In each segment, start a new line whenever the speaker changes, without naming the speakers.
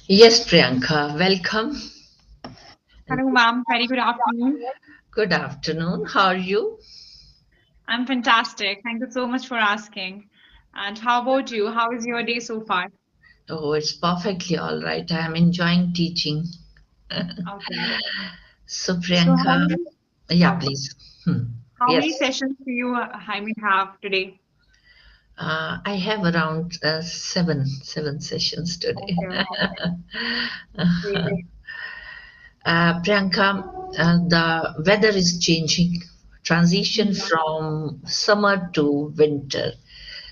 Yes, Priyanka, welcome. And
Hello, ma'am. Very good afternoon.
good afternoon. How are you?
I'm fantastic. Thank you so much for asking. And how about you? How is your day so far?
Oh, it's perfectly all right. I am enjoying teaching.
Okay.
So,
So how
Priyanka,
many,
yeah,
okay.
please. Hmm.
How
Yes,
many sessions do you, have today?
I have around seven sessions today.
Okay, wow. Great.
Priyanka, the weather is changing, transition
Mhm.
from summer to winter.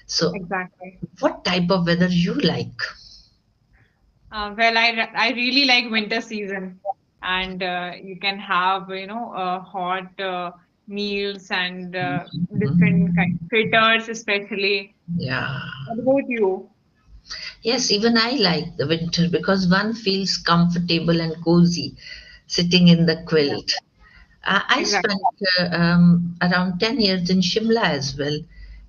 So,
Exactly.
what type of weather you like?
Well, I really like winter season, and you can have hot meals and different kind fritters, especially.
Yeah.
What about you?
Yes, even I like the winter because one feels comfortable and cozy sitting in the
Yeah,
quilt. I spent
exactly.
around 10 years in Shimla as well.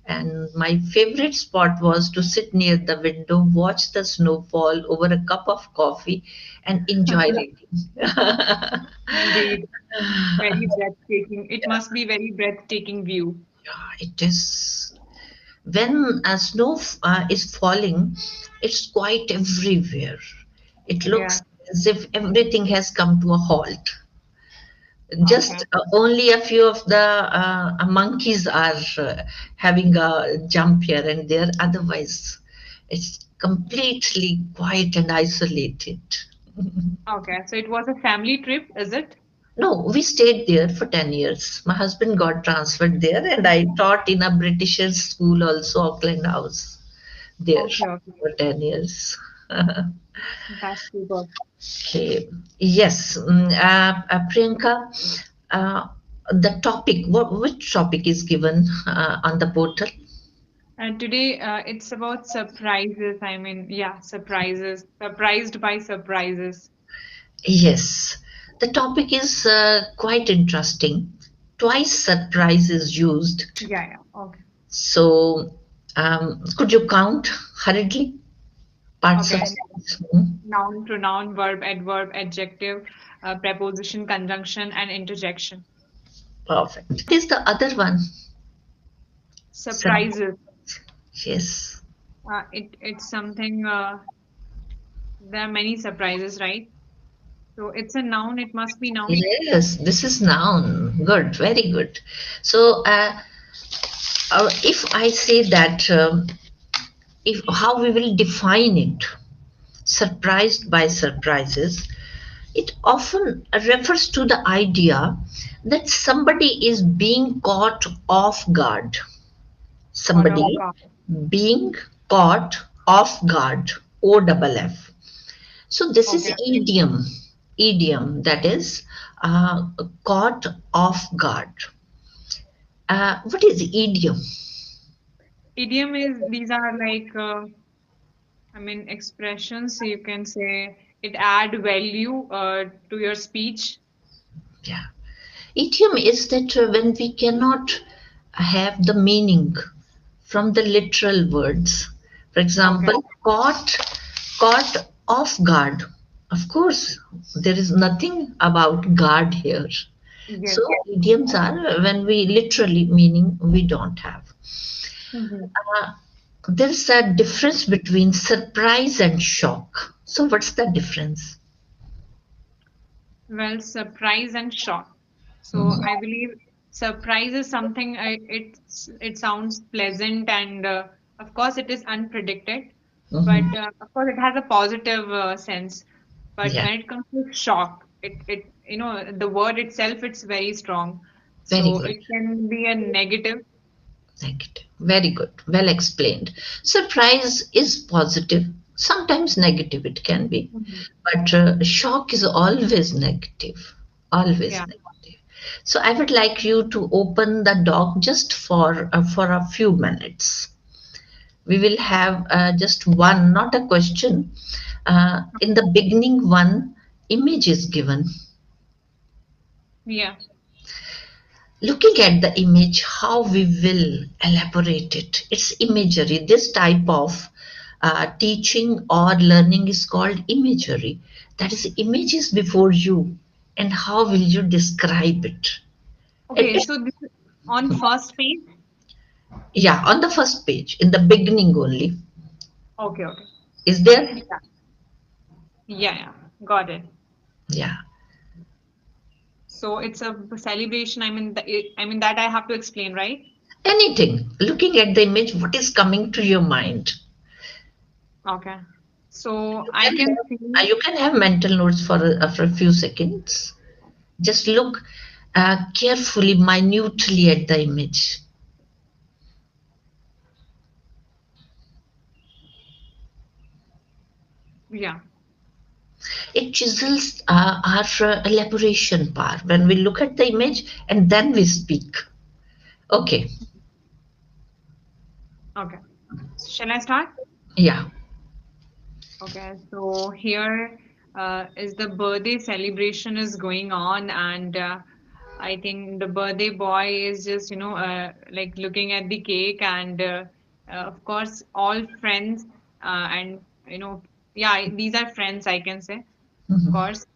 And my favorite spot was to sit near the window, watch the snow fall over a cup of coffee, and enjoy reading.
Indeed, very breathtaking. It must be very breathtaking view.
Yeah, it is. When snow is falling, it's quite everywhere. It
Yeah.
looks as if everything has come to a halt.
Okay.
Just only a few of the monkeys are having a jump here and there. Otherwise, it's completely quiet and isolated.
Okay. So it was a family trip, is it?
No, we stayed there for 10 years. My husband got transferred there, and I taught in a British school also, Auckland House, there
Okay. Okay.
for 10 years.
That's super.
Okay. Yes. Priyanka, uh, the topic, which topic is given on the portal?
And today, it's about surprises. I mean, yeah, surprises. Surprised by surprises.
Yes. The topic is quite interesting. Twice surprise is used.
Yeah. Yeah. Okay.
So, could you count hurriedly parts of
Okay.
speech? Hmm?
Noun, pronoun, verb, adverb, adjective, preposition, conjunction, and interjection.
Perfect. What is the other one? Surprise.
Surprises.
Yes.
It's something. There are many surprises, right? So it's a noun. It must be noun.
Yes, this is noun. Good, very good. So, if I say that, if how we will define it, surprised by surprises, it often refers to the idea that somebody is being caught off guard.
Caught off
Somebody
guard.
being caught off guard. O double F. So this is
Okay.
idiom that is caught off guard. What is idiom?
Idiom is these are like I mean expressions. So you can say it add value to your speech.
Yeah. Idiom is that when we cannot have the meaning from the literal words. For
Okay.
example, caught off guard. Of course, there is nothing about guard here.
Yes.
So idioms are when we literally meaning we don't have.
Hmm.
Uh, there's a difference between surprise and shock. So what's the difference?
Well, surprise and shock. So
Mhm.
I believe surprise is something. It sounds pleasant and of course it is unpredicted, but
Mhm.
of course it has a positive sense. But
Yeah,
when it comes to shock, it the word itself it's very strong.
very
So
good.
it can be a negative.
Negative. Very good. Well explained. Surprise is positive, sometimes negative it can be,
Mhm.
but shock is always negative. Always
Yeah.
negative. So I would like you to open the doc just for a few minutes. We will have just one, not a question. In the beginning, one image is given.
Yeah.
Looking at the image, how we will elaborate it. It's imagery. This type of teaching or learning is called imagery. That is, images before you, and how will you describe it?
Okay,
It
so this is on first page.
yeah, on the first page, in the beginning only.
Okay, okay.
Is there?
Yeah, yeah, yeah. Got it.
Yeah.
So it's a celebration. I mean that I have to explain, right?
Anything. Looking at the image, what is coming to your mind?
Okay. So
You
I
can
can
have,
see.
you can have mental notes for a few seconds. Just look carefully, minutely at the image.
Yeah.
It chisels our elaboration power when we look at the image and then we speak. Okay,
Okay. Shall I start?
yeah.
Okay, so here is the birthday celebration is going on, and I think the birthday boy is just, like looking at the cake, and of course, all friends, and yeah, these are friends, I can say, of
Mhm,
course.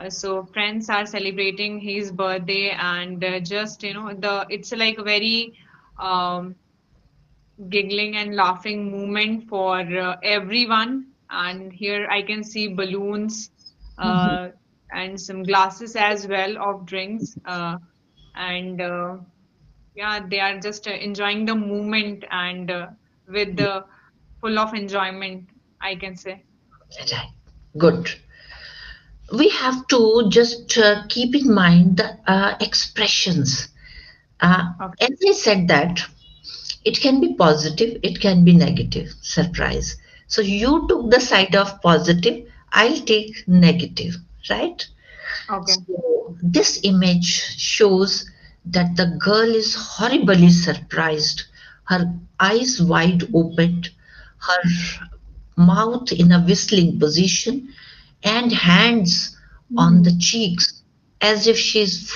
So friends are celebrating his birthday, and just, it's like a very um, giggling and laughing moment for everyone. And here I can see balloons
mhm.
uh, and some glasses as well of drinks. And yeah, they are just enjoying the moment and with
Yeah,
the full of enjoyment, I can say.
right. Good. We have to just keep in mind the expressions.
Okay.
As I said that it can be positive, it can be negative. Surprise. So you took the side of positive, I'll take negative, right?
Okay.
So this image shows that the girl is horribly surprised, her eyes wide open, her mouth in a whistling position, and hands on the
Mhm.
cheeks as if she is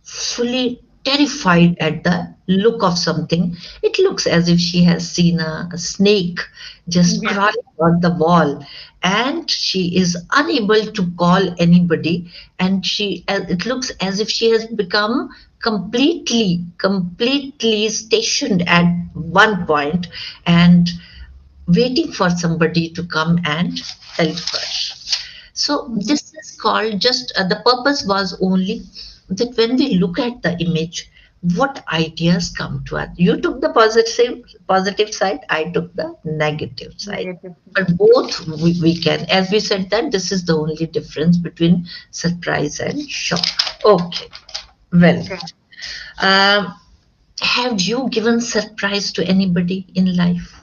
fully terrified at the look of something. It looks as if she has seen a snake just
Yeah.
crawling on the wall, and she is unable to call anybody. And it looks as if she has become completely stationed at one point and waiting for somebody to come and help her. So
Mhm.
this is called just the purpose was only that when we look at the image, what ideas come to us? You took the positive side, I took the negative side.
Negative.
But both we can, as we said that this is the only difference between surprise and shock. Okay, well,
Okay.
um, have you given surprise to anybody in life?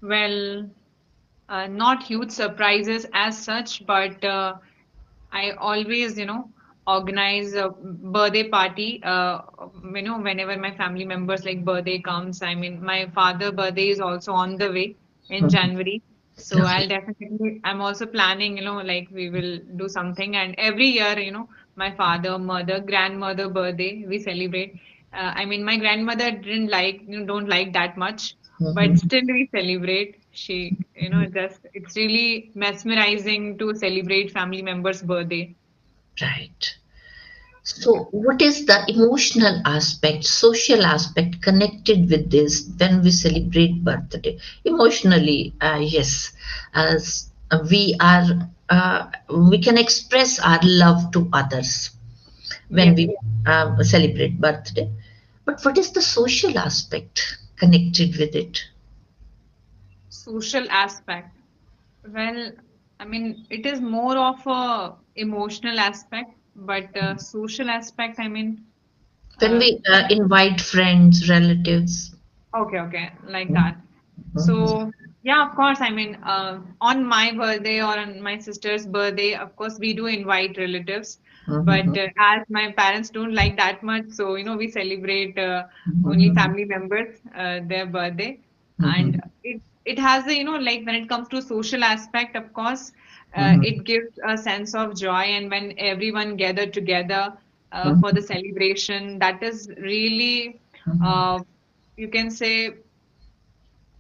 Well, not huge surprises as such, but I always, organize a birthday party. Whenever my family members like birthday comes. I mean, my father' birthday is also on the way in
Mhm.
January. So
Okay.
I'll definitely, I'm also planning, like we will do something. And every year, my father, mother, grandmother birthday, we celebrate. I mean, my grandmother didn't like, don't like that much, but
Mhm.
still we celebrate. She, just, it's really mesmerizing to celebrate family members' birthday.
Right. So, what is the emotional aspect, social aspect connected with this when we celebrate birthday? Emotionally, yes, as we can express our love to others when
Yes.
we celebrate birthday. But what is the social aspect connected with it?
Social aspect. Well, I mean, it is more of a emotional aspect, but social aspect, I mean,
When
uh,
we invite friends, relatives.
okay, okay, like
Mhm,
that. So, yeah, of course, I mean, on my birthday or on my sister's birthday, of course, we do invite relatives, but
mhm,
as my parents don't like that much, so, we celebrate only
mhm,
family members, their birthday. And
mhm,
it has a, like when it comes to social aspect, of course,
mhm,
it gives a sense of joy. And when everyone gather together for
mhm,
the celebration, that is really
mhm.
uh, you can say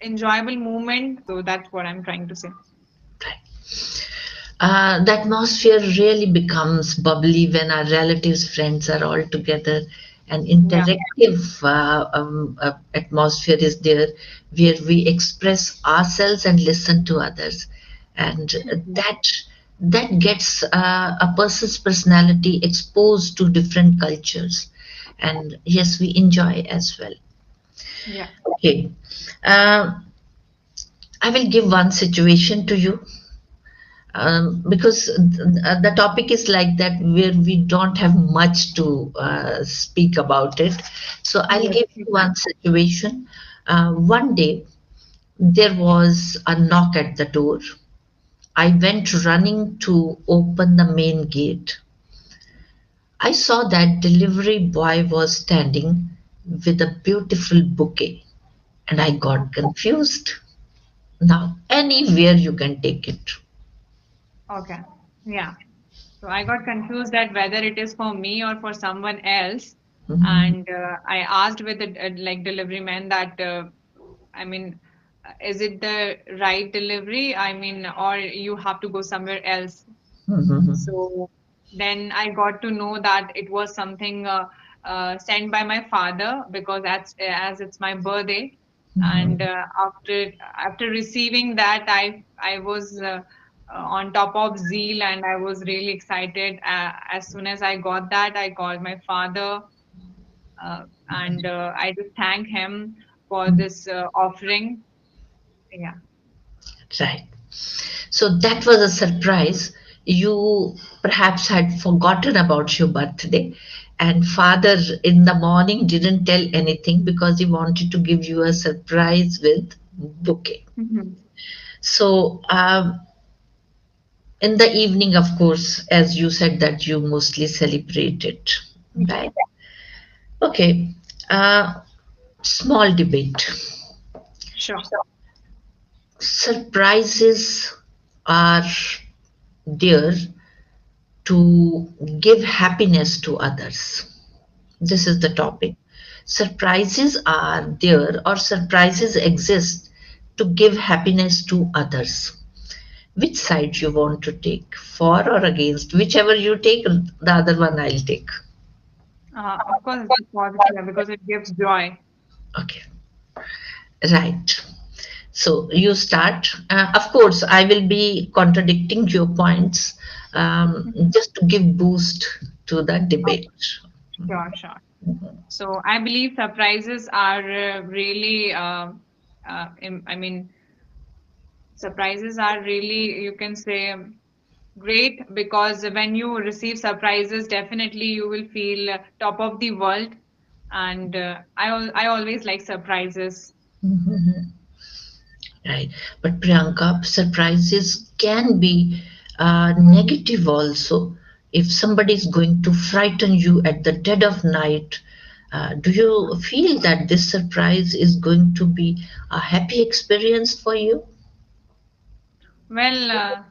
enjoyable moment. So that's what I'm trying to say.
The atmosphere really becomes bubbly when our relatives, friends are all together. An
Yeah.
interactive atmosphere is there where we express ourselves and listen to others, and
Mhm.
that gets a person's personality exposed to different cultures, and yes, we enjoy as well.
Yeah.
Okay, uh, I will give one situation to you because the topic is like that where we don't have much to speak about it. So I'll
Yes,
give you one
exactly.
situation. One day there was a knock at the door. I went running to open the main gate. I saw that delivery boy was standing with a beautiful bouquet, and I got confused. Now, anywhere you can take it.
Okay. Yeah. So I got confused that whether it is for me or for someone else.
Mhm.
And I asked with the like delivery man that, I mean, is it the right delivery? I mean, or you have to go somewhere else.
Mhm.
So then I got to know that it was something sent by my father because as it's my birthday. And
Mhm.
after receiving that, I was on top of zeal and I was really excited. As soon as I got that, I called my father and I just thank him for
Mhm.
this offering. Yeah.
Right. So that was a surprise. You perhaps had forgotten about your birthday, and father in the morning didn't tell anything because he wanted to give you a surprise with bouquet.
Mhm.
So in the evening, of course, as you said that you mostly celebrate it,
Yeah.
right? Okay. Uh, Small debate.
Sure.
Surprises are there to give happiness to others. This is the topic. Surprises are there, or surprises exist to give happiness to others. Which side you want to take, for or against? Whichever you take, the other one I'll take.
Of course, it's positive because it gives joy.
Okay, right. So you start. Of course, I will be contradicting your points just to give boost to the debate.
Sure, sure. So I believe surprises are really, I mean, surprises are really, you can say, great because when you receive surprises, definitely you will feel top of the world. And I always like surprises.
Right. But Priyanka, surprises can be negative also. If somebody is going to frighten you at the dead of night, do you feel that this surprise is going to be a happy experience for you?
Well,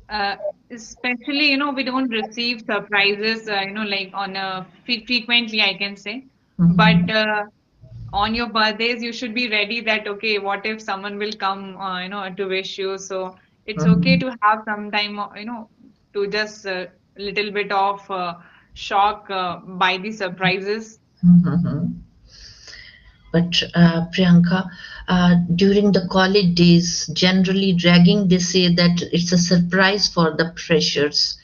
uh, especially, we don't receive surprises, like on a frequently, I can say. But
Mhm.
on your birthdays you should be ready that okay, what if someone will come to wish you, so it's okay
Mhm.
to have some time to just little bit of shock by the surprises.
Mhm. But Priyanka, during the college days, generally ragging, they say that it's a surprise for the freshers.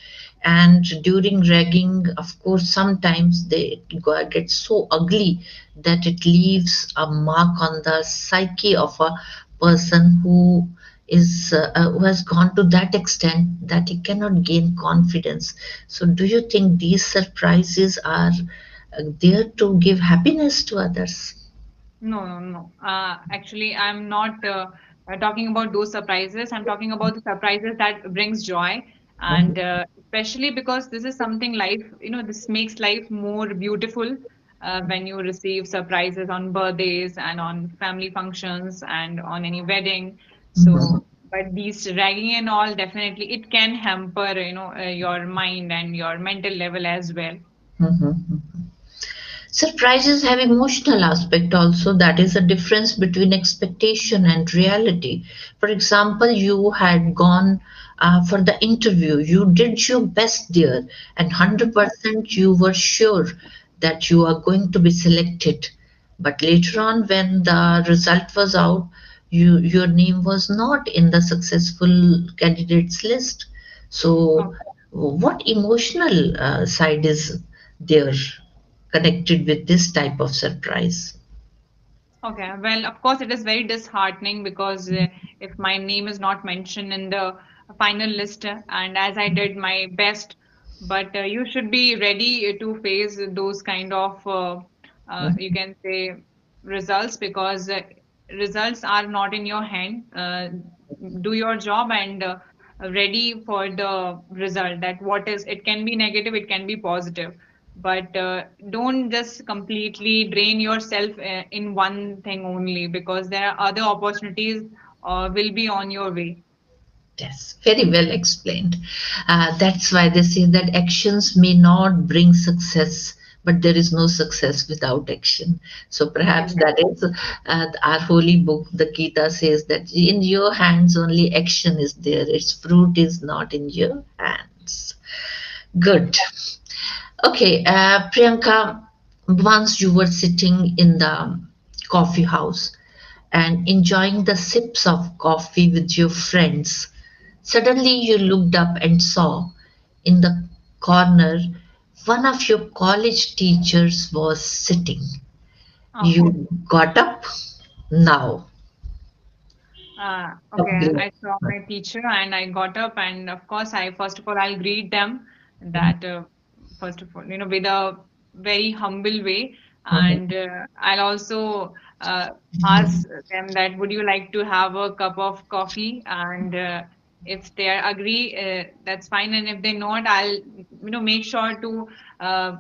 And during ragging, of course, sometimes get so ugly that it leaves a mark on the psyche of a person who has gone to that extent that he cannot gain confidence. So, do you think these surprises are there to give happiness to others?
No, no, no. Actually, I'm not talking about those surprises. I'm talking about the surprises that brings joy, and especially because this is something life, this makes life more beautiful when you receive surprises on birthdays and on family functions and on any wedding.
Mhm.
So, but these ragging and all, definitely it can hamper, your mind and your mental level as well.
Mhm. Surprises have emotional aspect also. That is a difference between expectation and reality. For example, you had gone for the interview, you did your best there, and
Mhm.
100% you were sure that you are going to be selected. But later on, when the result was out, your name was not in the successful candidates list. So,
Okay.
what emotional side is there connected with this type of surprise?
Okay, well, of course, it is very disheartening because if my name is not mentioned in the final list, and as I did my best, but you should be ready to face those kind of, you can say, results because results are not in your hand. Do your job and ready for the result. That what is, it can be negative, it can be positive, but don't just completely drain yourself in one thing only because there are other opportunities will be on your way.
Yes, very well explained. That's why they say that actions may not bring success, but there is no success without action. So perhaps that
Exactly.
is our holy book, the Gita says that in your hands only action is there, its fruit is not in your hands. Good. Okay, Priyanka, once you were sitting in the coffee house and enjoying the sips of coffee with your friends. Suddenly, you looked up and saw in the corner one of your college teachers was sitting.
Okay.
You got up now.
Okay, I saw my teacher and I got up, and of course, I first of all I'll greet them that first of all, with a very humble way, and I'll also ask them that would you like to have a cup of coffee, and if they agree, that's fine, and if they not, I'll make sure to uh,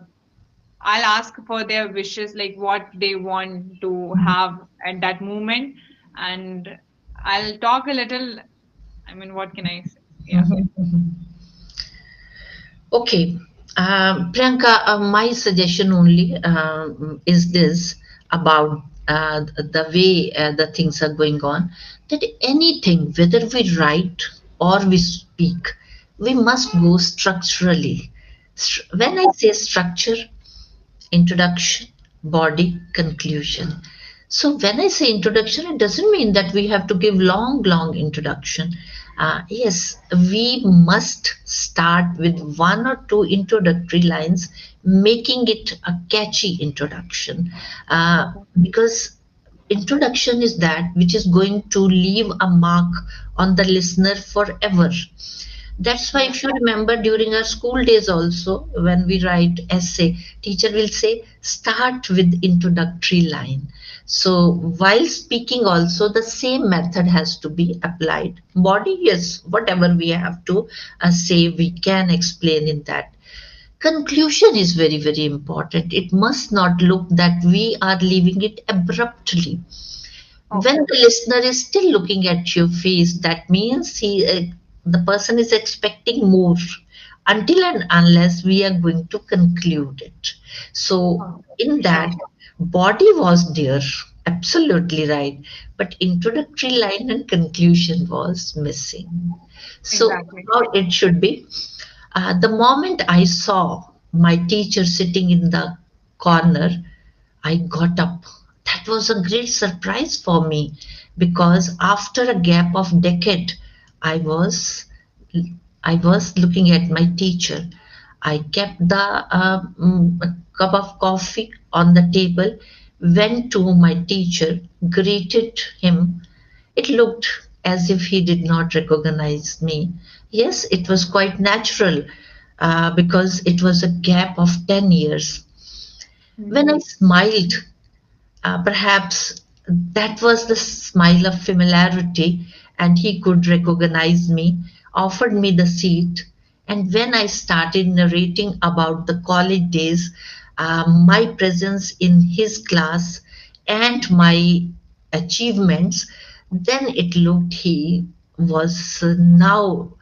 I'll ask for their wishes, like what they want to have at that moment, and I'll talk a little. I mean, what can I say? Yeah.
Okay, Priyanka, my suggestion only is this about the way the things are going on. That anything, whether we write or we speak, we must go structurally. When I
Okay.
say structure, introduction, body, conclusion. So when I say introduction, it doesn't mean that we have to give long introduction. Yes, we must start with one or two introductory lines, making it a catchy introduction,
Okay.
because introduction is that which is going to leave a mark on the listener forever. That's why
Yeah.
if you remember during our school days also, when we write essay, teacher will say start with introductory line. So while speaking also the same method has to be applied. Body, yes, whatever we have to say, we can explain in that. Conclusion is very important. It must not look that we are leaving it abruptly. When
Okay.
the listener is still looking at your face, that means the person is expecting more until and unless we are going to conclude it. So
Okay.
in that,
Sure.
body was there, absolutely right, but introductory line and conclusion was missing. So
Exactly.
how it should be, the moment I saw my teacher sitting in the corner, I got up. That was a great surprise for me because after a gap of decade, I was I was looking at my teacher. I kept the cup of coffee on the table, went to my teacher, greeted him. It looked as if he did not recognize me. Yes, it was quite natural because it was a gap of 10 years. When I
Hmm.
smiled, perhaps that was the smile of familiarity, and he could recognize me, offered me the seat. And when I started narrating about the college days, my presence in his class, and my achievements, then it looked he was now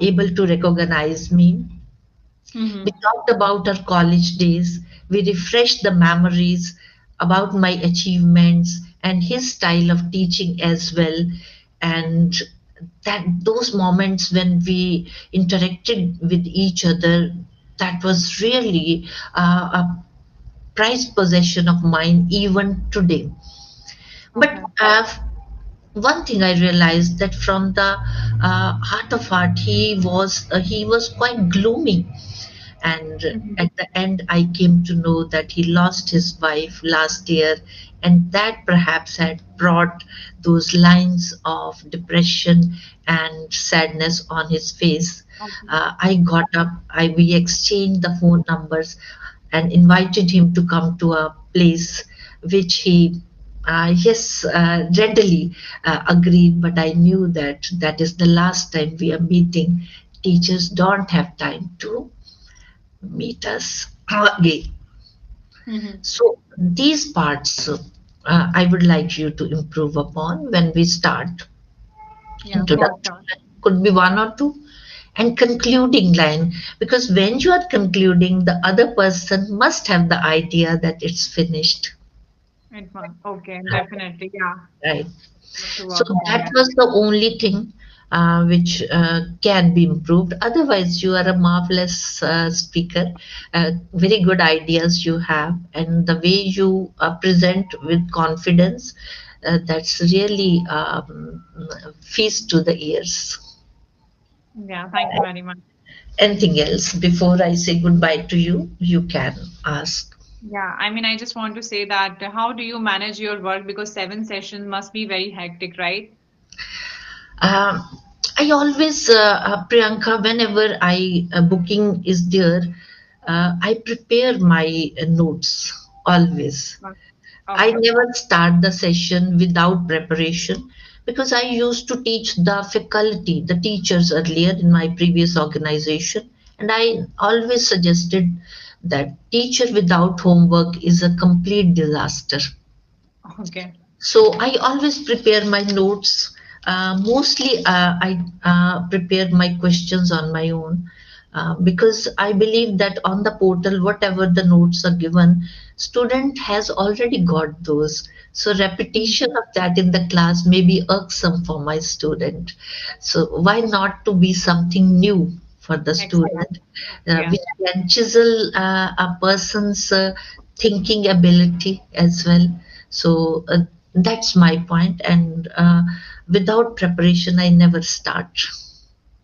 able to recognize me. We
Hmm.
talked about our college days. We refreshed the memories about my achievements and his style of teaching as well. And that those moments when we interacted with each other, that was really a prized possession of mine even today. But
Okay.
one thing I realized that from the heart of heart, he was quite gloomy, and
Mm-hmm.
at the end I came to know that he lost his wife last year, and that perhaps had brought those lines of depression and sadness on his face.
Okay.
I got up, we exchanged the phone numbers and invited him to come to a place which he yes readily agreed, but I knew that that is the last time we are meeting. Teachers don't have time to meet us again.
Mm-hmm.
So these parts I would like you to improve upon when we start.
Yeah, for
Introduction
sure.
could be one or two, and concluding line, because when you are concluding, the other person must have the idea that it's finished.
It was. Okay, definitely. Yeah.
Right.
Have to
So
work on
that
that.
was the only thing which can be improved. Otherwise, you are a marvelous speaker. Very good ideas you have, and the way you present with confidence, that's really feast to the ears.
Yeah, thank you very much.
Anything else before I say goodbye to you? You can ask.
Yeah, I mean, I just want to say that how do you manage your work? Because 7 sessions must be very hectic, right?
Um, I always, Priyanka, whenever I booking is there, I prepare my notes always.
Uh,
I
Okay.
never start the session without preparation, because I used to teach the faculty, the teachers earlier in my previous organization, and I always suggested that teacher without homework is a complete disaster.
Okay.
So I always prepare my notes. Mostly, I prepare my questions on my own, because I believe that on the portal, whatever the notes are given, student has already got those. So repetition of that in the class may be irksome for my student. So why not to be something new for the student,
Exactly. Yeah.
which can chisel a person's thinking ability as well. So that's my point. And without preparation, I never start.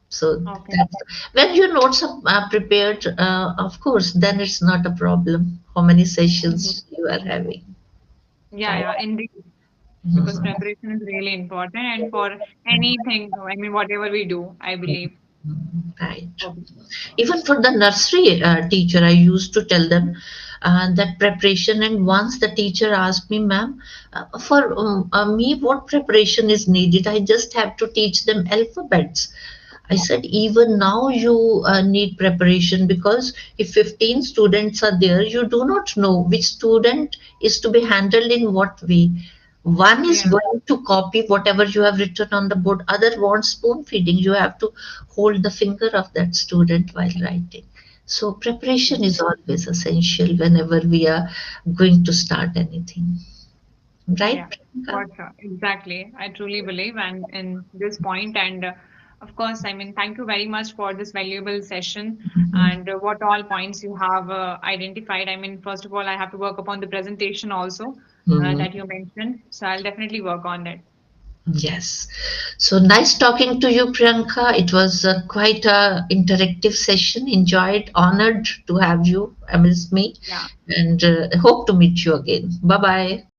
So
Okay.
that's when your notes are prepared, of course, then it's not a problem how many
Mhm.
sessions you are having.
Yeah,
Right.
yeah, indeed. Because
Mhm.
preparation is really important and for anything, I mean, whatever we do, I believe.
Right.
Okay.
Even for the nursery teacher, I used to tell them that preparation. And once the teacher asked me, ma'am, for me, what preparation is needed? I just have to teach them alphabets. I said, even now you need preparation, because if 15 students are there, you do not know which student is to be handled in what way. One is
Yeah.
going to copy whatever you have written on the board, other wants spoon feeding. You have to hold the finger of that student while writing. So preparation is always essential whenever we are going to start anything. Right,
Yeah,
Priyanka?
for sure. Exactly. I truly believe and in this point and of course, I mean, thank you very much for this valuable session and what all points you have identified. I mean, first of all, I have to work upon the presentation also
Mhm.
that you mentioned. So I'll definitely work on it.
Yes. So nice talking to you, Priyanka. It was quite a interactive session. Enjoyed, honored to have you amidst me,
Yeah.
and hope to meet you again. Bye bye.